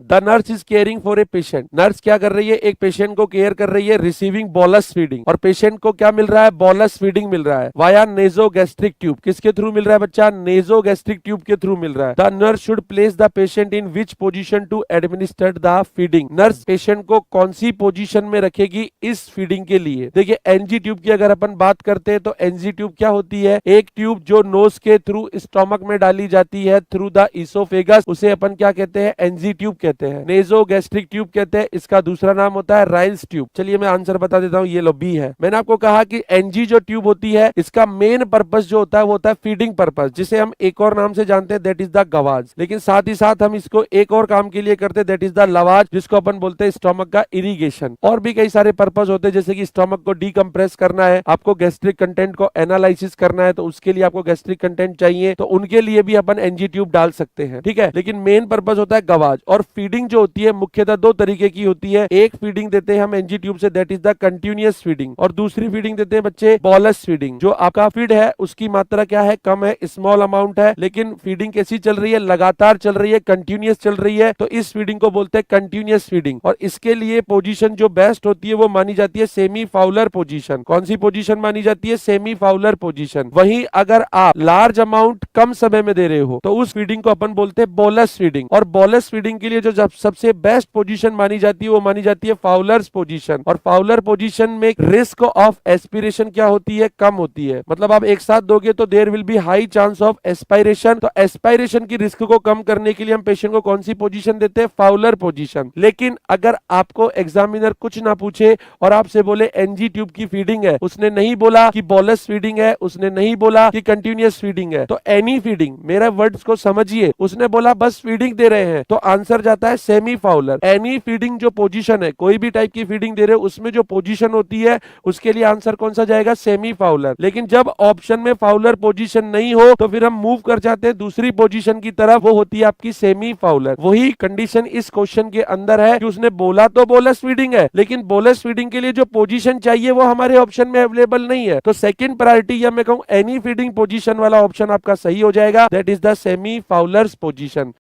The nurse is caring for a patient. Nurse क्या कर रही है, एक पेशेंट को केयर कर रही है, रिसीविंग बोलस फीडिंग। और पेशेंट को क्या मिल रहा है, बोलस फीडिंग मिल रहा है वाया नेजोगैस्ट्रिक ट्यूब। किसके थ्रू मिल रहा है बच्चा, नेजोगैस्ट्रिक ट्यूब के थ्रू मिल रहा है। The nurse should place the patient in which position to administer the feeding. Nurse patient को कौन सी पोजीशन में रखेगी इस फीडिंग के लिए। देखिए एनजी ट्यूब की अगर अपन बात करते हैं तो एनजी ट्यूब क्या होती है, एक ट्यूब जो नोज के थ्रू स्टोमक में डाली जाती है थ्रू द इसोफेगस, उसे अपन क्या कहते हैं, एनजी ट्यूब कहते हैं। नेजोगैस्ट्रिक ट्यूब कहते हैं, इसका दूसरा नाम होता है राइल्स ट्यूब। चलिए मैं आंसर बता देता हूँ, ये लो बी है। मैंने आपको कहा कि एनजी जो ट्यूब होती है इसका मेन पर्पस जो होता है वो होता है फीडिंग पर्पस, जिसे हम एक और नाम से जानते हैं, दैट इज द गवाज। लेकिन साथ ही साथ हम इसको एक और काम के लिए करते हैं, दैट इज द लवाज, जिसको अपन बोलते हैं स्टोमक का इरिगेशन। और भी कई सारे पर्पस होते हैं, जैसे कि स्टोमक को डीकंप्रेस करना है, आपको गैस्ट्रिक कंटेंट को एनालिसिस करना है, तो उसके लिए आपको गैस्ट्रिक कंटेंट चाहिए, तो उनके लिए भी अपन एनजी ट्यूब डाल सकते हैं, ठीक है। लेकिन मेन पर्पस होता है गवाज। और फीडिंग जो होती है मुख्यतः दो तरीके की होती है। एक फीडिंग देते हैं हम एनजी ट्यूब से, that is the continuous feeding, और दूसरी फीडिंग देते हैं बच्चे बोलस फीडिंग। जो आपका फीड है उसकी मात्रा क्या है, कम है, स्मॉल अमाउंट है, लेकिन फीडिंग कैसी चल रही है, लगातार चल रही है, कंटिन्यूअस चल रही है, तो इस फीडिंग को बोलते हैं कंटिन्यूअस फीडिंग। और इसके लिए पोजीशन जो बेस्ट होती है वो मानी जाती है सेमी फाउलर पोजीशन। कौन सी पोजीशन मानी जाती है, सेमी फाउलर पोजीशन। वहीं अगर आप लार्ज अमाउंट कम समय में दे रहे हो तो उस फीडिंग को अपन बोलते हैं बोलस फीडिंग। और बोलस फीडिंग के लिए जो सबसे बेस्ट पोजीशन मानी जाती है वो मानी जाती है फाउलर्स पोजीशन। और फाउलर पोजीशन में रिस्क ऑफ एस्पिरेशन क्या होती है, कम होती है। मतलब आप एक साथ दोगे तो there will be high chance of aspiration. तो एस्पायरेशन की रिस्क को कम करने के लिए हम पेशेंट को कौन सी पोजीशन देते हैं, फाउलर पोजीशन। लेकिन अगर आपको एग्जामिनर कुछ ना पूछे और आपसे बोले एनजी ट्यूब की फीडिंग है, उसने नहीं बोला कि बोलस फीडिंग है, उसने नहीं बोला कि कंटिन्यूअस फीडिंग है, तो एनी फीडिंग, मेरा वर्ड्स को समझिए, उसने बोला बस फीडिंग दे रहे हैं, तो आंसर जाता है सेमी फाउलर। एनी फीडिंग जो पोजीशन है, कोई भी टाइप की फीडिंग दे रहे हो उसमें जो पोजीशन होती है उसके लिए आंसर कौन सा जाएगा, सेमी फाउलर। लेकिन जब ऑप्शन में फाउलर पोजीशन नहीं हो तो फिर हम मूव कर जाते हैं दूसरी पोजीशन की तरफ, वो होती है आपकी सेमी फाउलर। वही कंडीशन इस क्वेश्चन के अंदर है कि उसने बोला तो बोलस फीडिंग है, लेकिन बोलस फीडिंग के लिए जो पोजीशन चाहिए वो हमारे ऑप्शन में अवेलेबल नहीं है। तो सेकंड प्रायोरिटी या मैं कहूं एनी फीडिंग पोजीशन वाला ऑप्शन आपका सही हो जाएगा, that is the semi Fowler's position.